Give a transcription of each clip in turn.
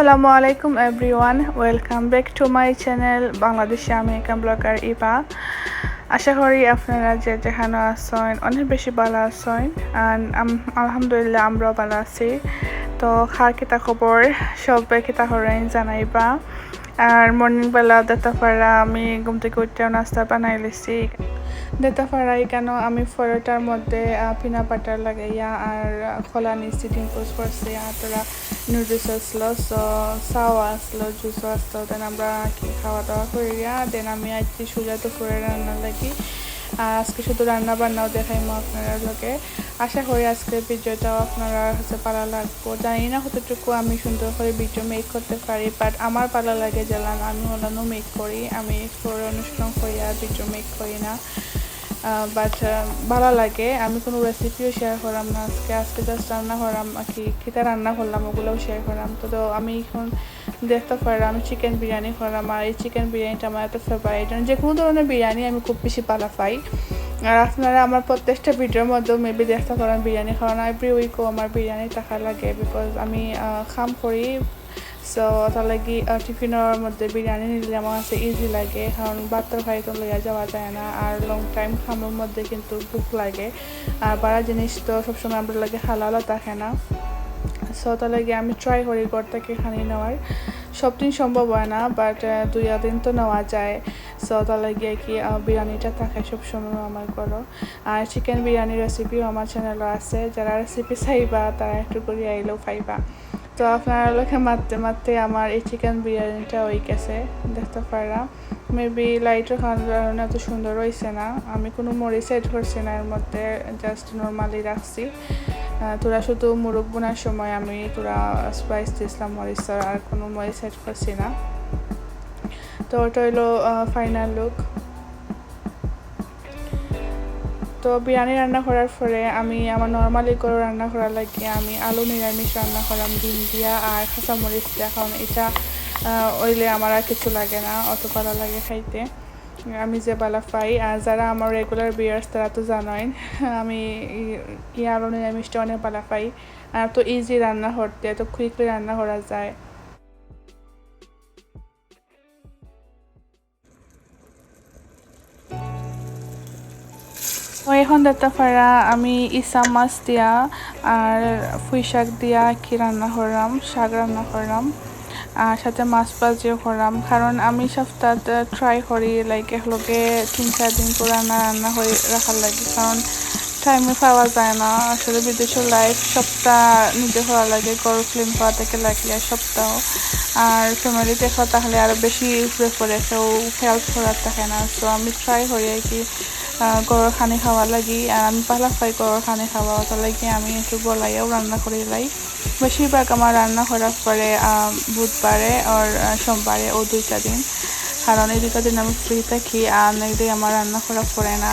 আসসালামু আলাইকুম everyone, welcome back to my channel Bangladeshi American blogger ইবা। আশা করি আপনারা যে যেখানে আছেন অনেক বেশি ভালো আছেন। আলহামদুলিল্লাহ আমরাও ভালো আছি। তো খার কিতা খবর সবাই কিতা করেন জানাইবা। আর মর্নিং বেলা দেতাপাড়া আমি ঘুম থেকে উঠতেও নাস্তা বানাই লিছি। দেতাপাড়াই কেন আমি পরোটার মধ্যে পিনা বাটার লাগাইয়া আর খোলা নিচ্ছি, ডিম পোস্ট করছি। আর তোরা নুডলস আসলো, চাও আসলো, জুসও আসলো। দেন আমরা কি খাওয়া দাওয়া করিয়া দেন আমি আজকে সোজা দুপুরে রান্না লাগি। আর আজকে শুধু রান্না বান্নাও দেখাইমো আপনারা লোকে। আশা করি আজকের ভিডিওটাও আপনারা হচ্ছে ভালো লাগবো। জানি না কতটুকু আমি সুন্দর করে ভিডিও মেক করতে পারি, বাট আমার ভালো লাগে জ্বালান আমি ওলানো মেক করি। আমি পরে অনুষ্ঠান করি আর ভিডিও মেক করি না, বাট ভালো লাগে। আমি কোনো রেসিপিও শেয়ার করলাম না আজকে জাস্ট রান্না করলাম আর কি কিতা রান্না করলাম ওগুলোও শেয়ার করলাম। তো আমি এখন দেখতে পারলাম আমি চিকেন বিরিয়ানি করলাম। আর এই চিকেন বিরিয়ানিটা আমার এত ফেভারিট, যে কোনো ধরনের বিরিয়ানি আমি খুব বেশি ভালো পাই। আর আপনারা আমার প্রত্যেকটা ভিডিওর মধ্যেও মেবি দেখতে পারেন বিরিয়ানি খাওয়ানো। এভরি উইকও আমার বিরিয়ানি টাকা লাগে, বিকজ আমি কাম করি। সো তার লাগি টিফিনের মধ্যে বিরিয়ানি নিলে আমার কাছে ইজি লাগে, কারণ বাচ্চার ভাই তো লইয়া যাওয়া যায় না। আর লং টাইম খামের মধ্যে কিন্তু ভুক লাগে, আর বাড়া জিনিস তো সবসময় আমরা লাগে হালালও থাকে না। সো তার লাগে আমি ট্রাই করি ঘর থেকে খানি নেওয়ার। সব দিন সম্ভব হয় না, বাট 2 দিন তো নেওয়া যায়। সো তার লাগে কি বিরিয়ানিটা থাকে সবসময় আমার করো। আর চিকেন বিরিয়ানির রেসিপিও আমার চ্যানেলে আছে, যারা রেসিপি চাইবা তারা একটু করে আইলেও পাইবা। তো আপনারা লোকে মারতে মারতে আমার এই চিকেন বিরিয়ানিটা হয়ে গেছে, দেখতে পারা। মেবি লাইটের কারণে এত সুন্দর হয়েছে না। আমি কোনো মরিচ এড করছি না এর মধ্যে, জাস্ট নর্মালি রাখছি। তোরা শুধু মুরগ বোনার সময় আমি তোরা স্পাইস দিয়েছিলাম মরিচের, আর কোনো মরিচ এড করছি না। তো ওটা হইলো ফাইনাল লুক। তো বিরিয়ানি রান্না করার পরে আমি আমার নর্মালি করে রান্না করার লাগে আমি আলু নিরামিষ রান্না করলাম ডিম দিয়া আর কাঁচামরিচ দিয়া, কারণ এটা ওইলে আমার আর কিছু লাগে না, অত ভালো লাগে খাইতে। আমি যে ভালো পাই, আর যারা আমার রেগুলার ভিউয়ার্স তারা তো জানোই আমি আলু নিরামিষটা অনেক ভালো পাই। আর তো ইজি রান্না করতে, তো কুইকলি রান্না করা যায়। তো এখন দেখতে পারা আমি ইসা মাছ দিয়া আর পুঁই শাক দিয়া কি রান্না করলাম, শাক রান্না করলাম, আর সাথে মাছ ভাজিও করলাম। কারণ আমি সপ্তাহে ট্রাই করি লাইক একলগে 3-4 দিন করে রান্না করে রাখার লাগে, কারণ টাইমে পাওয়া যায় না। আসলে বিদেশের লাইফ সপ্তাহ নিজে হওয়া লাগে, গরু ক্লিন করা থেকে লাগিয়ে সপ্তাহ। আর ফ্যামিলি দেখা তাহলে আরও বেশি উপরে পড়ে, কেউ হেল্প করার থাকে না। সো আমি ট্রাই করি আর কি গরুর খানি খাওয়া লাগি। আর আমি পালা পাই গরুর খানি খাওয়া, ওটা লাগি আমি একটু বলাইও রান্না করি লাই। বেশিরভাগ আমার রান্না করার পরে বুধবারে আর সোমবারে ও 2টা দিন, কারণ এই 2টা দিন আমি ফ্রি থাকি। আর একদিন আমার রান্না করা পড়ে না,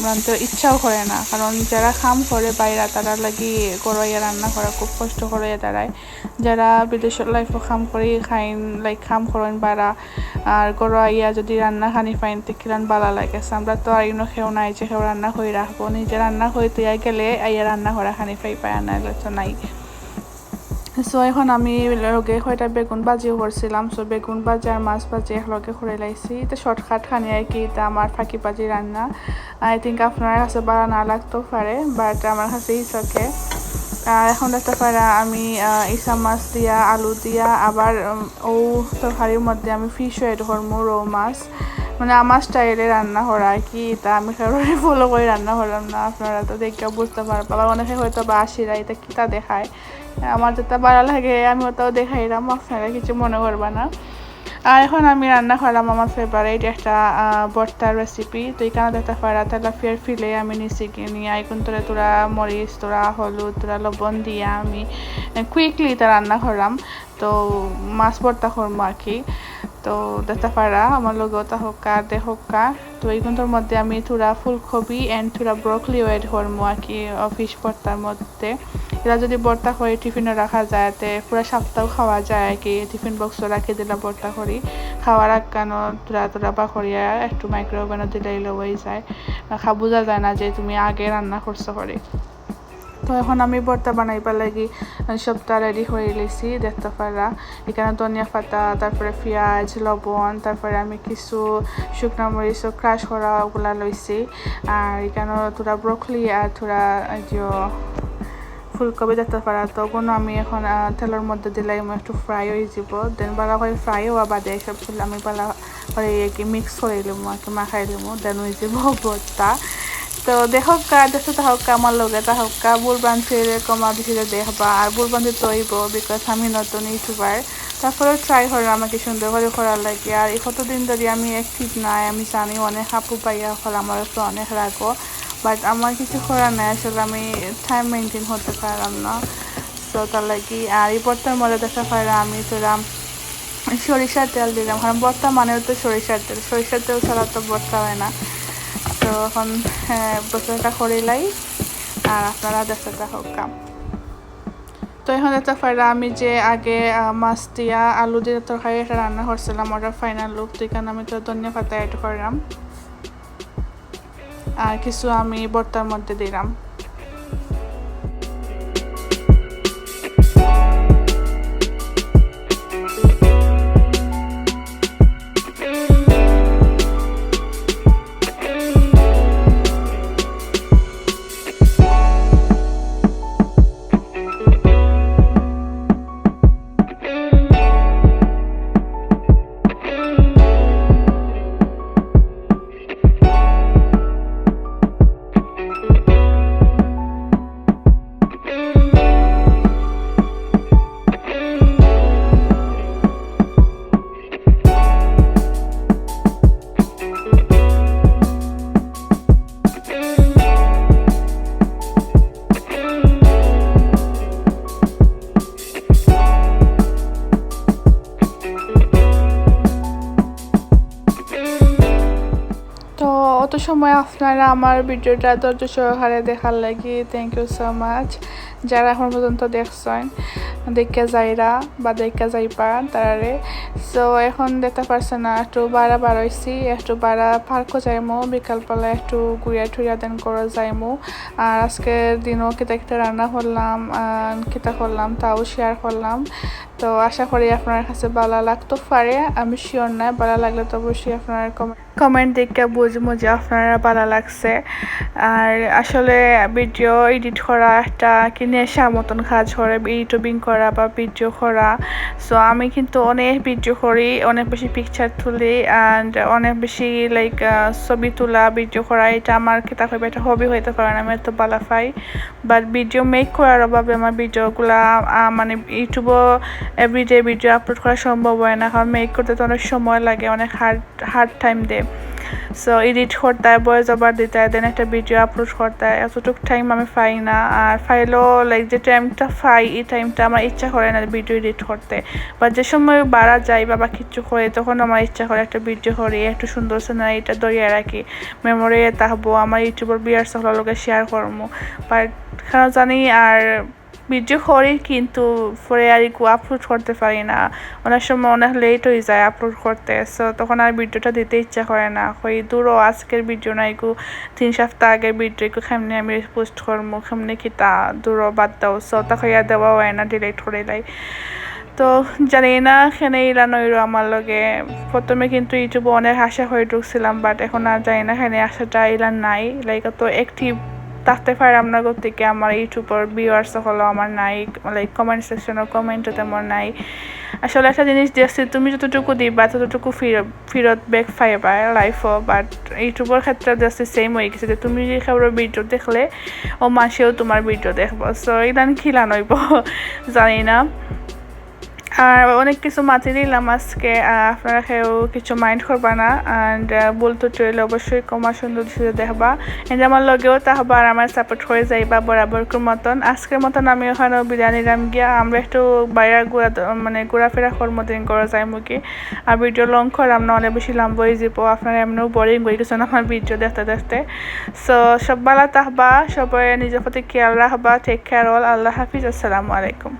রান্নার ইচ্ছাও করে না। কারণ যারা খাম করে বাইরা তারা লাগি গড়াইয়া রান্না করা খুব কষ্ট করে দাঁড়ায়। যারা বিদেশের লাইফও খাম করে খাইন লাইক খাম করেন বাড়া, আর গড়াইয়া যদি রান্না খানি পাইন তো কিরান ভালো লাগে। আমরা তো আর ইনো খেও নাই যে কেউ রান্না করে রাখবো, নিজে রান্না করে তুইয়া গেলে আইয়া রান্না করা খানি পাই পায় না, তো নাই। সো এখন আমি লগে কয়টা বেগুন ভাজিও করছিলাম। সো বেগুন ভাজি আর মাছ ভাজি একলগে করে লাইছি। তো শর্টকাট খানি আর কি, এটা আমার ফাঁকি ভাজি রান্না। আই থিঙ্ক আপনার কাছে ভালো না লাগতেও পারে, বাট আমার কাছে ইসকে। এখন দেখতে পারা আমি ইসা মাছ দিয়া আলু দিয়া আবার ও তরকারির মধ্যে আমি ফিশও এড করবো, রৌ মাছ। মানে আমার স্টাইলে রান্না করা আর কি, তা আমি কারোর ফলো করে রান্না করলাম না। আপনারা তো দেখেও বুঝতে পারবো। আবার অনেকে হয়তো বা আসিরা এটা কিতা দেখায়, আমার যেটা ভালো লাগে আমি ওটাও দেখাইলাম, আপনারা কিছু মনে করবা না। আর এখন আমি রান্না করলাম আমার ফেভারিট একটা ভর্তার রেসিপি। তো এখানে দেখতে পারা তেলাপিয়ার ফিলে আমি নিচে নিয়ে এখন তোরা মরিচ তোরা হলুদ তোরা লবণ দিয়ে আমি কুইকলি এটা রান্না করলাম। তো মাছ ভর্তা করবো আর কি। তো দেখতে পারা আমার লগতা হোক্কা হোক্কা। তো এইগুলোর মধ্যে আমি থোড়া ফুলকপি অ্যান্ড থোড়া ব্রকলিও এড করবো আর কি ফিশ ভর্তার মধ্যে। এরা যদি ভর্তা করে টিফিনে রাখা যায় তে পুরো সপ্তাহ খাওয়া যায় আর কি। টিফিন বক্সও রাখি দিলে ভর্তা করি, খাওয়ার আগ কেন তোরা বা করিয়া একটু মাইক্রোওভেনও দিলে হয়ে যায়, বোঝা যায় না যে তুমি আগে রান্না করছো করে। তো এখন আমি ভর্তা বানাইবার লাগি সবটা রেডি হয়ে লেছি দেখতে পারা। এখানে ধনিয়া পাতা, তারপরে পেঁয়াজ, লবণ, তারপরে আমি কিছু শুকনো মরিচ ক্রাশ করা ওগুলা লইছি। আর এখানে থোড়া ব্রকলি আর থোড়া ফুলকপি দেখতে পারা। তো ওগুলো আমি এখন তেলের মধ্যে দিলে একটু ফ্রাই হয়ে যাব। দেন ভালো করে ফ্রাই হওয়া বাদে সবগুলো আমি ভালো করে মিক্স করে নিলাম আর কি, মাখাই নিলাম। দেন হয়ে যাব ভর্তা। তো দেখক দেখতে থাকুক আমার লগে থাকুক, ভুল বান্ধি কমা বেশি দেখবা আর ভুল বান্ধি তৈব বিকজ আমি নতুন ইউটিউবার। তারপরে ট্রাই করলাম আমাকে সুন্দর করে করার লাগে। আর এই কতদিন ধরে আমি অ্যাক্টিভ নাই আমি জানি, অনেক আপু পাইয়া হল আমার উপরে অনেক রাগো, বাট আমার কিছু করার নাই, আসলে আমি টাইম মেনটেন করতে পারলাম না। তো তার লাগি আর এই ভর্তার মধ্যে দেখা পাইলাম আমি তোরা সরিষার তেল দিলাম, কারণ ভর্তা মানেও তো সরিষার তেল ছাড়া তো ভর্তা হয় না। তো এখন ভর্তাটা করে লাই আর আপনারা দেখতে হোক। তো এখন দেখতে পাইলাম আমি যে আগে মাছ দিয়া আলু দিয়ে তরকারি একটা রান্না করছিলাম, ওটা ফাইনাল লুক। তো এখানে আমি তো ধনিয়া পাতা অ্যাড করলাম আর কিছু আমি ভর্তার মধ্যে দিলাম। অত সময় আপনারা আমার ভিডিওটা ধৈর্য সহকারে দেখার লাগি থ্যাংক ইউ সো মাচ। যারা এখন পর্যন্ত দেখছেন দেখে যাইরা বা দেখে যাইবা তারারে। সো এখন দেখতে পারছেন না একটু বার হয়েছি, একটু পার্কও যাইমো, বিকালবেলা একটু ঘুরিয়া ঠুরিয়া দেন করে যাইমো। আর আজকের দিনও কিতা রান্না করলাম তাও শেয়ার করলাম। তো আশা করি আপনার কাছে ভালো লাগতে পারে, আমি শিওর না, ভালো লাগলে তো অবশ্যই আপনার কমেন্ট দেখে বুঝবো যে আপনারা ভালো লাগছে। আর আসলে ভিডিও এডিট করা একটা কি নেশার মতন কাজ করে, ইউটিউবিং করা বা ভিডিও করা। সো আমি কিন্তু অনেক ভিডিও করি, অনেক বেশি পিকচার তুলি অ্যান্ড অনেক বেশি লাইক ছবি তোলা ভিডিও করা। এটা আমার কিতা হবে একটা হবি হইতে পারে না, আমি এত ভালো পাই। বাট ভিডিও মেক করার অভাবে আমার ভিডিওগুলা মানে ইউটিউবও এভরিডে ভিডিও আপলোড করা সম্ভব হয় না, কারণ মেক করতে তো অনেক সময় লাগে, অনেক হার্ড টাইম দেয়। সো এডিট করতে হয়, ভয়েস ওভার দিতে হয়, দেন একটা ভিডিও আপলোড করতে হয়, এতটুকু টাইম আমি পাই না। আর ফাইলও লাইক যে টাইমটা পাই এই টাইমটা আমার ইচ্ছা করে না ভিডিও এডিট করতে। বা যে সময় বাড়া যায় বা কিছু করে তখন আমার ইচ্ছা করে একটা ভিডিও করি, একটু সুন্দর সিনারিটা দরিয়ে রাখি, মেমোরি থাকবো, আমার ইউটিউবের ভিউয়ার্স সকলের লগে শেয়ার করবো। বাট কেন জানি আর ভিডিও করি কিন্তু পরে আর আপলোড করতে পারি না, অনেক সময় অনেক লেট হয়ে যায় আপলোড করতে। সো তখন আর ভিডিওটা দিতে ইচ্ছা করে না, ওই দূরও আজকের ভিডিও না, 3 সপ্তাহ আগের ভিডিও কেমনি আমি পোস্ট করবো, কেমনি কি তা দূরও বাদ দাও। সো তা খাইয়া দেওয়া হয় না, ডিলিট করে দেয়। তো জানি না এখানে ইলান হইল আমার লগে। প্রথমে কিন্তু ইউটিউবে অনেক আশা হয়ে ঢুকছিলাম, বাট এখন আর জানি না এখানে আশাটা ইলান নাই, লাইক তো অ্যাক্টিভ থাকতে পারে আপনার থেকে আমার ইউটিউবের ভিউয়ার্স হলো আমার নাই, লাইক কমেন্ট সেকশনের কমেন্টও তেমন নাই। আসলে একটা জিনিস দেখছি, তুমি যতটুকু দিবা ততটুকু ফেরত ব্যাক পাইবা লাইফও। বাট ইউটিউবের ক্ষেত্রে দেখছি সেম হয়ে গেছে, যে তুমি কারোর ভিডিও দেখলে ও মাসেও তোমার ভিডিও দেখবো। সো ইলান খিলান হইব জানি না। আর অনেক কিছু মাতি দিলাম আজকে, আপনারা কেউ কিছু মাইন্ড করবা না। অ্যান্ড বলতে চলে অবশ্যই কমা সুন্দর দেখবা, এন্ড আমার লগেও তাহবা আর আমার সাপোর্ট হয়ে যাইবা বরাবরকার মতন। আজকের মতন আমি ওখানে বিরিয়ানি রাম গিয়া আমরা একটু বাইরে ঘোরাফেরা কর্মদিন করা যায় মুখে। আর ভিডিও লং করাম না, অনেক বেশি লম্বা হয়ে যাব, আপনারা এমনিও বোরিং হয়ে গেছেন আমার ভিডিও দেখতে দেখতে। সো সব ভালো থাকবা, সবাই নিজের প্রতি খেয়াল রাখবা, টেক কেয়ার অল, আল্লাহ হাফিজ, আসসালামু আলাইকুম।